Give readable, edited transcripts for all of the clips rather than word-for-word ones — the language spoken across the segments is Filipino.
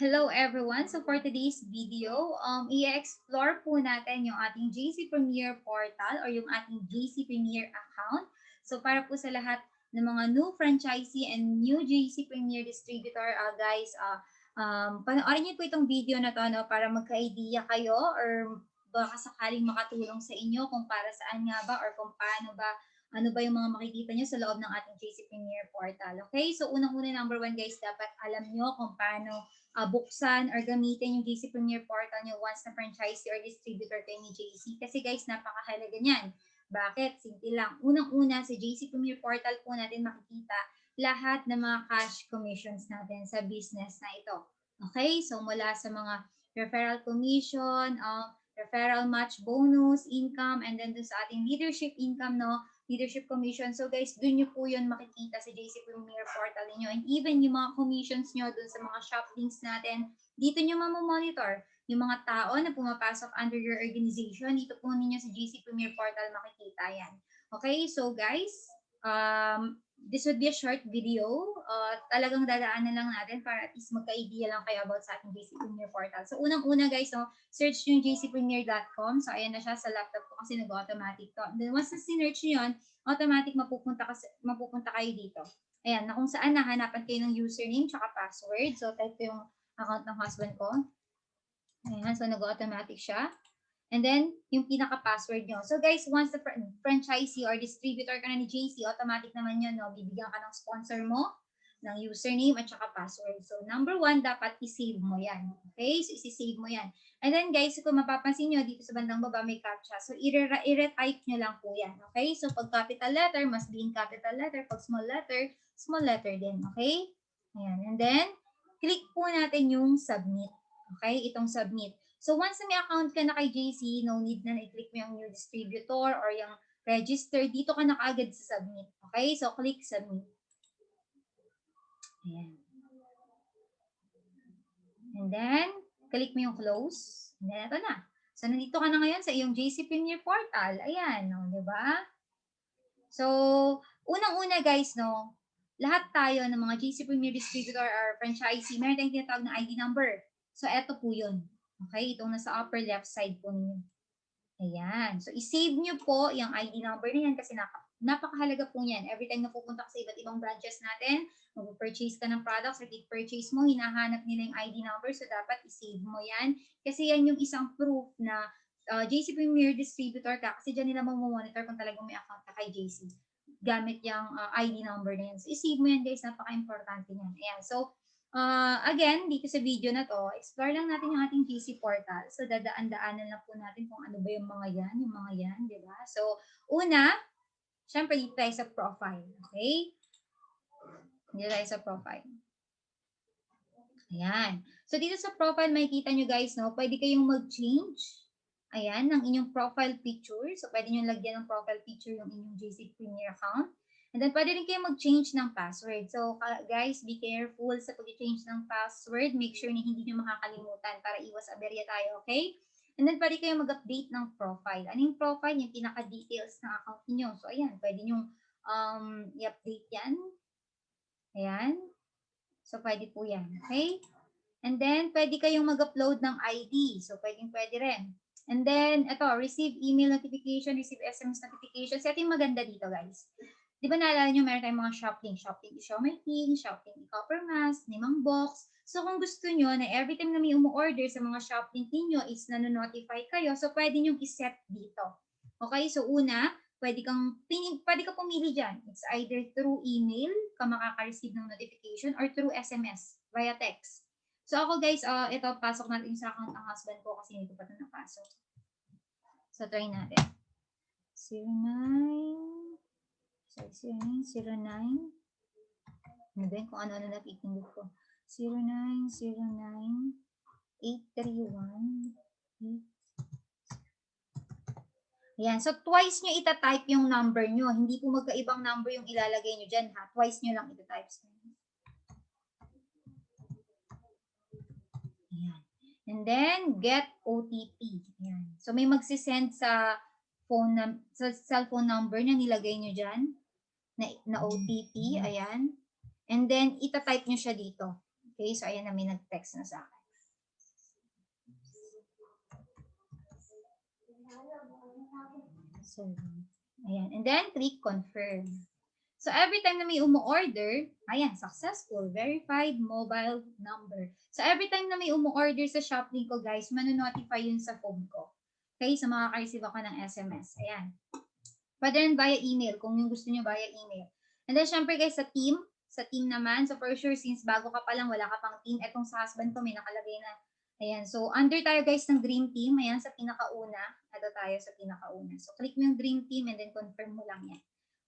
Hello everyone! So for today's video, i-explore po natin yung ating JC Premier portal or yung ating JC Premier account. So para po sa lahat ng mga new franchisee and new JC Premier distributor, guys, panoorin niyo po itong video na to para magka-idea kayo or baka sakaling makatulong sa inyo kung para saan nga ba or kung paano ba ano ba yung mga makikita nyo sa loob ng ating JC Premier portal. Okay? So, unang-una, number one, guys, dapat alam nyo kung paano buksan or gamitin yung JC Premier portal nyo once na franchisee or distributor kayo ni JC. Kasi, guys, napakahalaga niyan. Bakit? Simple lang. Unang-una, sa JC Premier portal po natin makikita lahat ng mga cash commissions natin sa business na ito. Okay? So, mula sa mga referral commission, referral match bonus, income, and then dun sa ating leadership income, leadership commission. So guys, dun nyo po yun makikita sa JC Premier portal niyo. And even yung mga commissions nyo dun sa mga shop links natin, dito nyo mamamonitor yung mga tao na pumapasok under your organization. Dito po ninyo sa JC Premier portal makikita yan. Okay, so guys, this would be a short video. Talagang dadaanan lang natin para at least magka-idea lang kayo about sa ating JC Premier portal. So unang-una guys, search nyo yung jcpremier.com. So ayan na siya sa laptop ko kasi nag-automatic to. And then once na sinerch nyo yun, automatic mapupunta kayo dito. Ayan, na kung saan nahanapan kayo ng username tsaka password. So type ko yung account ng husband ko. Ayan, so nag-automatic siya. And then, yung pinaka-password nyo. So guys, once the franchisee or distributor ka na ni JC, automatic naman yun, bibigyan ka ng sponsor mo, ng username at saka password. So number one, dapat i-save mo yan. Okay? So isi-save mo yan. And then guys, kung mapapansin nyo, dito sa bandang baba may captcha. So i-retype nyo lang po yan. Okay? So pag capital letter, must be in capital letter. Pag small letter din. Okay? Ayan. And then, click po natin yung submit. Okay? Itong submit. So once na may account ka na kay JC, no need na i-click mo yung new distributor or yung register. Dito ka na kaagad sa submit. Okay? So click submit. Ayan. And then, click mo yung close. And then, ito na. So, nandito ka na ngayon sa iyong JC Premier portal. Ayan, no, di ba? So, unang-una guys, lahat tayo ng mga JC Premier distributor or franchisee, meron tayong tinatawag na ID number. So, eto po yun. Okay, itong nasa upper left side po ninyo. Ayan. So, i-save nyo po yung ID number na yan kasi napakahalaga po yan. Every time na pupunta ka sa iba't ibang branches natin, mag-purchase ka ng products, repeat purchase mo, hinahanap nila yung ID number. So, dapat i-save mo yan. Kasi yan yung isang proof na JC Premier Distributor ka kasi dyan nila mamomonitor kung talagang may account ka kay JC gamit yung ID number na yan. So, i-save mo yan guys. Napaka-importante yan. Ayan. So, again, dito sa video na to, explore lang natin yung ating JC portal. So, dadaan-daanan lang po natin kung ano ba yung mga yan, di ba? So, una, syempre, dito tayo sa profile, okay? Dito tayo sa profile. Ayan. So, dito sa profile, makikita nyo guys, pwede kayong mag-change, ayan, ng inyong profile picture. So, pwede nyo lagyan ng profile picture yung inyong JC Premier account. And then, pwede rin kayo mag-change ng password. So, guys, be careful sa pag-change ng password. Make sure na hindi nyo makakalimutan para iwas aberya tayo, okay? And then, pwede kayo mag-update ng profile. Ano yung profile? Yung pinaka-details ng account niyo. So, ayan, pwede nyo i-update yan. Ayan. So, pwede po yan, okay? And then, pwede kayong mag-upload ng ID. So, pwede rin. And then, ito, receive email notification, receive SMS notification. So, ito yung maganda dito, guys. Di ba naalala nyo, meron tayong mga shopping Xiaomi King, shopping Copper Mask, Nimang Box. So, kung gusto nyo na every time na may umu-order sa mga shopping ninyo is nanonotify kayo, so pwede nyo i-set dito. Okay, so una, pwede ka pumili dyan. It's either through email ka makaka-receive ng notification or through SMS via text. So, ako guys, ito, pasok natin sa account ng husband ko kasi hindi ko pa ito napasok. So, try natin. 0909. Ano ba yun? Kung ano-ano napipindot ko. 0909-831. Ayan. So, twice nyo itatype yung number nyo. Hindi po magkaibang number yung ilalagay nyo dyan, ha? Twice nyo lang itatype. Ayan. And then, get OTP. Ayan. So, may magsisend sa cellphone number na nilagay nyo dyan. Na OTP, ayan. And then, itatype nyo siya dito. Okay, so ayan na may nag-text na sa akin. 7. Ayan. And then, click confirm. So, every time na may umu-order, ayan, successful, verified mobile number. So, every time na may umu-order sa Shoplink ko, guys, manonotify yun sa phone ko. Okay? So, makaka-receive ako ng SMS. Ayan. Pwede rin via email, kung yung gusto nyo via email. And then, syempre guys, sa team naman, so for sure, since bago ka pa lang, wala ka pang team, etong sa husband ko, may nakalagay na. Ayan, so under tayo guys ng Dream Team, ayan, sa pinakauna. Ito tayo sa pinakauna. So, click mo yung Dream Team and then confirm mo lang yan.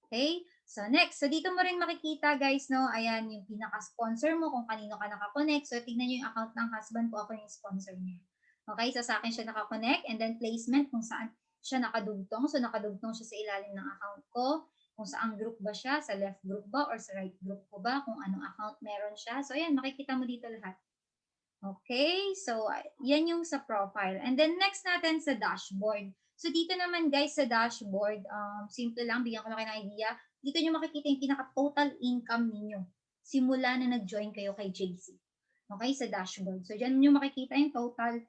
Okay? So, next. So, dito mo rin makikita, guys, no? Ayan, yung pinaka-sponsor mo, kung kanino ka nakakonect. So, tignan nyo yung account ng husband ko. Ako yung sponsor niya. Okay? So, sa akin siya nakakonect. And then, placement, kung saan siya nakadugtong. So, nakadugtong siya sa ilalim ng account ko. Kung saan group ba siya, sa left group ba, or sa right group ko ba, kung anong account meron siya. So, ayan, makikita mo dito lahat. Okay? So, yan yung sa profile. And then, next natin sa dashboard. So, dito naman guys sa dashboard, simple lang, bigyan ko lang kayo ng idea. Dito nyo makikita yung pinaka-total income ninyo simula na nag-join kayo kay JC. Okay, sa dashboard. So, dyan nyo makikita yung total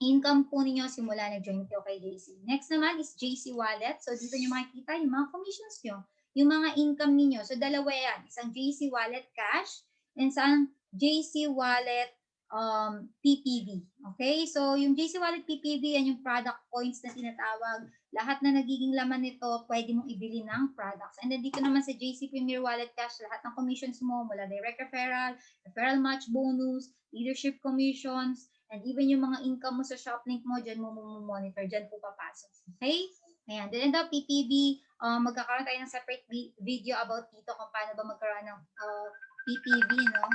income po ninyo simula nag-join kayo kay JC. Next naman is JC Wallet. So, dito nyo makikita yung mga commissions nyo, yung mga income ninyo. So, dalawa yan. Isang JC Wallet Cash and isang JC Wallet PPV. Okay? So, yung JC Wallet PPV, yan yung product points na tinatawag. Lahat na nagiging laman nito, pwede mong ibili ng products. And then dito naman sa JC Premier Wallet Cash, lahat ng commissions mo, mula direct referral, referral match bonus, leadership commissions, and even yung mga income mo sa Shoplink mo, dyan mo monitor, dyan po papasok. Okay? Ayan. Then the PPV, magkakaroon tayo ng separate video about dito kung paano ba magkaroon ng PPV, no?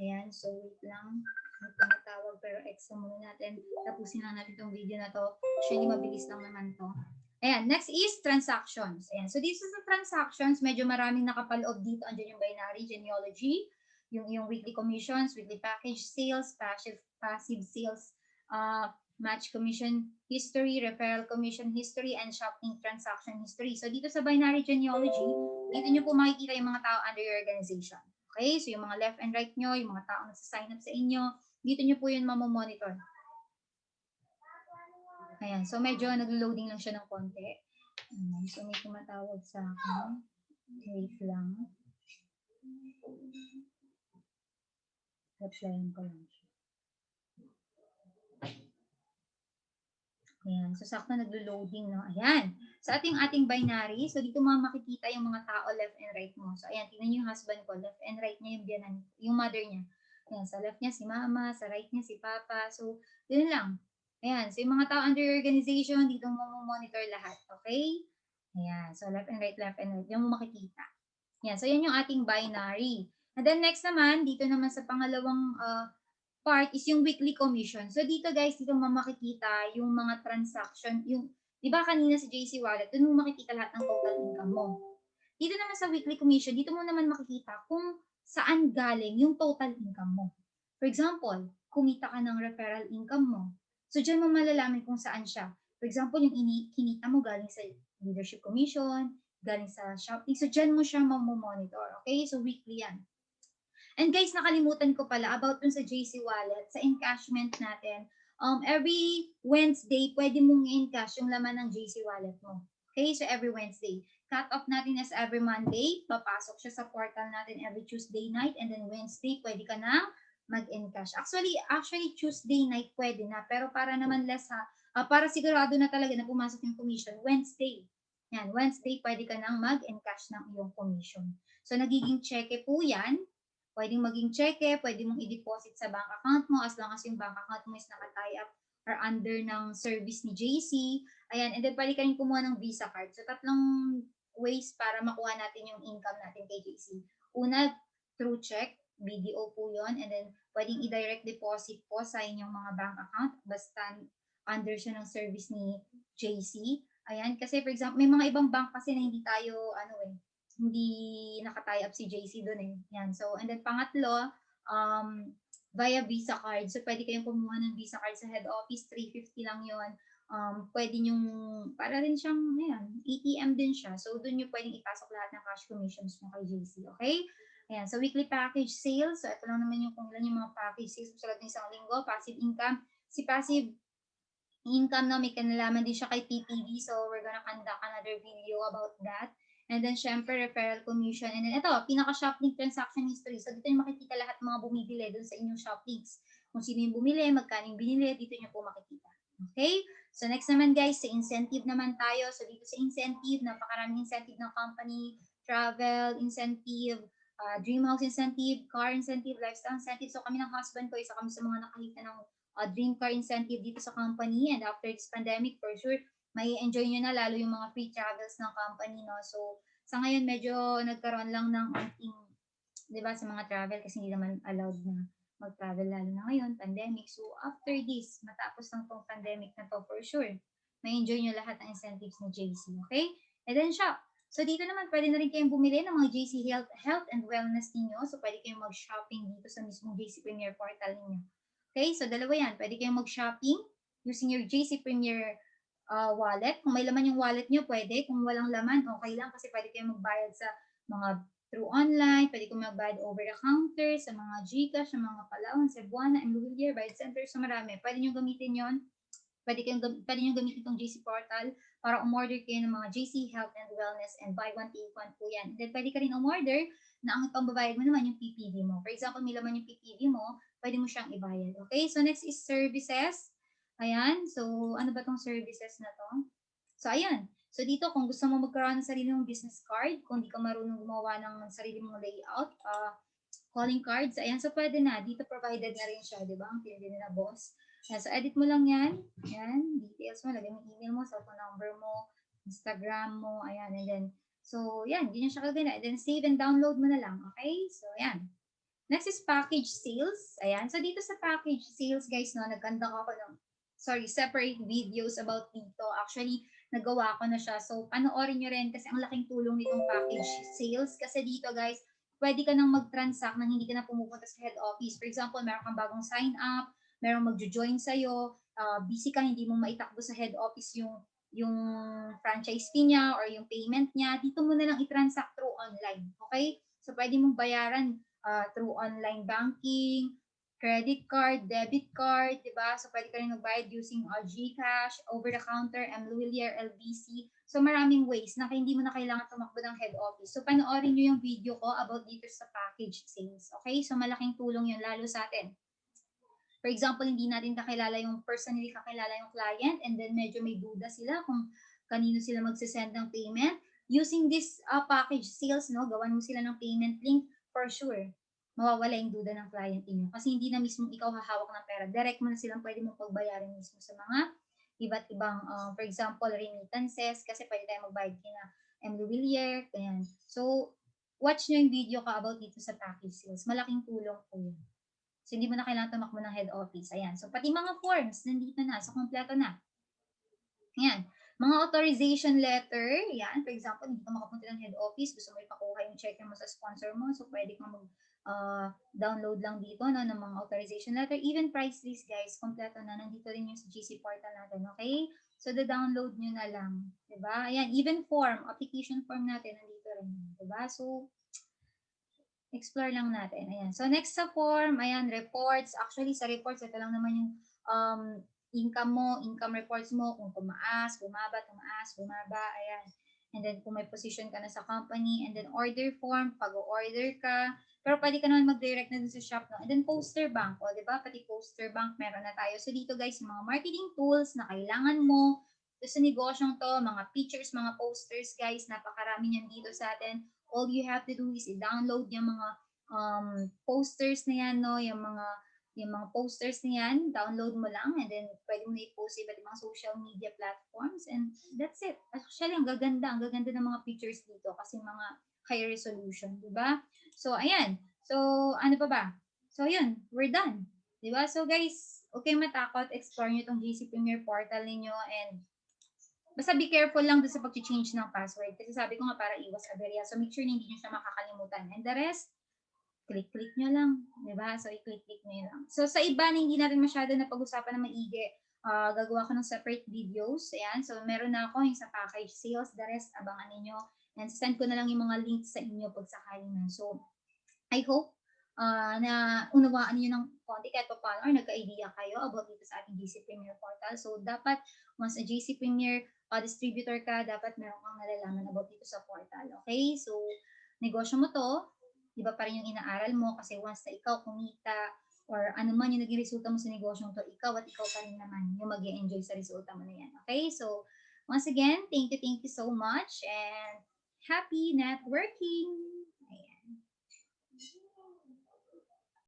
Ayan. So, wait lang. May tumatawag pero extra muna natin. Tapusin lang natin itong video na to. Actually, mabilis lang naman to. Ayan. Next is transactions. Ayan. So, this is the transactions. Medyo maraming nakapaloob dito. Andiyan yung binary, genealogy, yung weekly commissions, weekly package sales, passive sales, match commission history, referral commission history, and shopping transaction history. So, dito sa binary genealogy, dito nyo po makikita yung mga tao under your organization. Okay? So, yung mga left and right nyo, yung mga tao nagsa-sign up sa inyo, dito nyo po yun mamomonitor. Ayan. So, medyo nag-loading lang siya ng konti. Ayan. So, may tumatawag sa akin. Wait lang. Replyan ko lang siya. Ayan. So, sakto naglo-loading, no? Ayan. Sa ating binary, so dito mo makikita yung mga tao left and right mo. So, ayan. Tingnan niyo yung husband ko. Left and right niya yung biyanan, yung mother niya. Ayan. Sa left niya si mama, sa right niya si papa. So, yun lang. Ayan. So, yung mga tao under your organization, dito mo monitor lahat. Okay? Ayan. So, left and right, left and right. Yung mo makikita. Ayan. So, yan yung ating binary. And then, next naman, dito naman sa pangalawang part is yung weekly commission. So, dito guys, dito mo makikita yung mga transaction, yung, di ba kanina sa JC Wallet, doon mo makikita lahat ng total income mo. Dito naman sa weekly commission, dito mo naman makikita kung saan galing yung total income mo. For example, kumita ka ng referral income mo. So, dyan mo malalaman kung saan siya. For example, yung kinita mo galing sa leadership commission, galing sa shopping. So, dyan mo siya mamomonitor. Okay? So, weekly yan. And guys, nakalimutan ko pala about dun sa JC Wallet, sa encashment natin. Every Wednesday, pwede mong i-encash yung laman ng JC Wallet mo. Okay? So, every Wednesday. Cut off natin is every Monday. Papasok siya sa portal natin every Tuesday night. And then Wednesday, pwede ka na mag-encash. Actually, Tuesday night pwede na. Pero para naman less para sigurado na talaga na pumasok yung commission, Wednesday. Yan, Wednesday, pwede ka nang mag-encash ng iyong commission. So, nagiging cheque po yan. Pwedeng maging cheque, pwede mong i-deposit sa bank account mo as long as yung bank account mo is naka-tie up or under ng service ni JC. Ayan, and then pwede ka rin kumuha ng Visa card. So, tatlong ways para makuha natin yung income natin kay JC. Una, through check, BDO po yun, and then pwedeng i-direct deposit po sa inyong mga bank account basta under siya ng service ni JC. Ayan, kasi for example, may mga ibang bank kasi na hindi tayo, hindi naka-tie up si JC doon eh. Yan. So, and then pangatlo, via Visa card. So, pwede kayong kumuha ng Visa card sa head office. 350 lang yon. Pwede nyong, para rin siyang, ayan, ATM din siya. So, doon nyo pwedeng ipasok lahat ng cash commissions mo kay JC. Okay? Ayan. So, weekly package sales. So, ito lang naman yung kung ilan yung mga package sales sa loob ng isang linggo. Passive income. Si passive income, no, may kinalaman din siya kay PPV. So, we're gonna conduct another video about that. And then, syempre, referral commission. And then, ito, pinaka-shop link transaction history. So, dito nyo makikita lahat ng mga bumibili dun sa inyong shop links. Kung sino yung bumili, magkano yung binili, dito nyo po makikita. Okay? So, next naman, guys, sa incentive naman tayo. So, dito sa incentive, napakaraming incentive ng company, travel incentive, dream house incentive, car incentive, lifestyle incentive. So, kami ng husband ko, isa kami sa mga nakahita ng dream car incentive dito sa company, and after this pandemic, for sure, may enjoy nyo na lalo yung mga free travels ng company, no? So, sa ngayon, medyo nagkaroon lang ng onting, di ba, sa mga travel kasi hindi naman allowed na mag-travel lalo na ngayon, pandemic. So, after this, matapos ng tong pandemic na to, for sure, may enjoy nyo lahat ng incentives ni JC, okay? And then, shop. So, dito naman, pwede na rin kayong bumili ng mga JC Health and Wellness ninyo. So, pwede kayong mag-shopping dito sa mismong JC Premier Portal ninyo. Okay, so dalawa yan. Pwede kayong mag-shopping using your JC Premier wallet. Kung may laman yung wallet nyo, pwede. Kung walang laman, okay lang kasi pwede kayong magbayad sa mga through online, pwede kayong magbayad over the counter, sa mga GCash, sa mga Palawan, Cebuana, and Luwilier, bayad center, so marami. Pwede nyo gamitin yon. Pwede nyo gamitin itong JC Portal para umorder kayo ng mga JC Health and Wellness, and buy one take one po yan. And then pwede ka rin umorder na ang pambabayad mo naman yung PPV mo. For example, may laman yung PPV mo, pwede mo siyang ibayad. Okay, so next is services. Ayan, so ano ba tong services na to? So ayan, so dito kung gusto mo magkaroon ng sarili mong business card, kung di ka marunong gumawa ng sarili mong layout, calling cards, ayan, so pwede na. Dito provided na rin siya, di ba? Ang pinili na boss. Ayan, so edit mo lang yan. Ayan, details mo, lagay mo email mo, cellphone number mo, Instagram mo, ayan, and then, so yan, ganyan siya kagana. And then save and download mo na lang, okay? So ayan. Next is package sales. Ayan, so dito sa package sales, guys, no, nagkanda ako ng, separate videos about dito. Actually, nagawa ko na siya. So, panoorin nyo rin kasi ang laking tulong nitong package sales. Kasi dito, guys, pwede ka nang mag-transact nang hindi ka na pumupunta sa head office. For example, meron kang bagong sign up, meron magjo-join sa'yo, busy ka, hindi mo maitakbo sa head office yung franchise fee niya or yung payment niya, dito mo na lang i-transact through online. Okay? So, pwede mong bayaran through online banking, credit card, debit card, di ba? So, pwede ka rin magbayad using GCash, over-the-counter, Luwilier, LBC. So, maraming ways na hindi mo na kailangan tumakbo ng head office. So, panoorin nyo yung video ko about dito sa package sales. Okay? So, malaking tulong yun lalo sa atin. For example, hindi natin kakilala yung personally kakilala yung client, and then medyo may duda sila kung kanino sila magsisend ng payment. Using this package sales, no, gawan mo sila ng payment link, for sure mawawala yung duda ng client niyo. Kasi hindi na mismo ikaw hahawak ng pera. Direct mo na silang pwede mong pagbayarin mismo sa mga iba't ibang, for example, remittances, kasi pwede tayo magbayad kina Luwilier, ganyan. So, watch nyo yung video ka about dito sa package sales. Malaking tulong po yun. So, hindi mo na kailangan tumakbo ng head office. Ayan. So, pati mga forms, nandito na. So, kompleto na. Ayan. Mga authorization letter, yan. For example, hindi ka makapunta ng head office, gusto mo ipakuha yung check mo sa sponsor mo, so pwede kang mag-download lang dito no, ng mga authorization letter. Even price list, guys, kompleto na. Nandito rin yung sa GC portal natin, okay? So, the-download nyo na lang. Diba? Ayan, even form, application form natin, nandito rin. Diba? So, explore lang natin. Ayan. So, next sa form, ayan, reports. Actually, sa reports, ito lang naman yung income mo, income reports mo, kung tumaas, bumaba, ayan. And then, kung may position ka na sa company, and then order form, pag-order ka, pero pwede ka naman mag-direct na dun sa shop, no? And then, poster bank, o, diba? Pati poster bank, meron na tayo. So, dito, guys, yung mga marketing tools na kailangan mo, sa negosyong to, mga pictures, mga posters, guys, napakarami niyan dito sa atin. All you have to do is i-download yung mga posters na yan, no? Yung mga posters na yan, download mo lang, and then pwede mo na i-post sa iba't ibang social media platforms, and that's it. Actually, ang gaganda ng mga pictures dito kasi mga high resolution, di ba? So, ayan. So, ano pa ba? So, yun, we're done. Di ba? So, guys, okay matakot, explore nyo itong GC Premier Portal ninyo, and basta be careful lang doon sa pag-change ng password. Kasi sabi ko nga para iwas aberya. So, make sure na hindi nyo siya makakalimutan. And the rest, click-click nyo lang. Diba? So, i-click-click nyo lang. So, sa iba na hindi natin masyado na pag-usapan na maigi, gagawa ko ng separate videos. Ayan. So, meron na ako yung sa package sales. The rest, abangan ninyo. And send ko na lang yung mga links sa inyo pag sakali na. So, I hope na unawaan niyo ng konti kahit papaano or nagka-idea kayo about dito sa ating GC Premier Portal. So, dapat once a GC Premier distributor ka, dapat meron kang nalalaman about dito sa portal. Okay? So, negosyo mo to, di ba pa rin yung inaaral mo kasi once na ikaw kumita or ano man yung naging resulta mo sa negosyo to, ikaw at ikaw pa rin naman yung mag enjoy sa resulta mo na yan. Okay? So, once again, thank you so much and happy networking!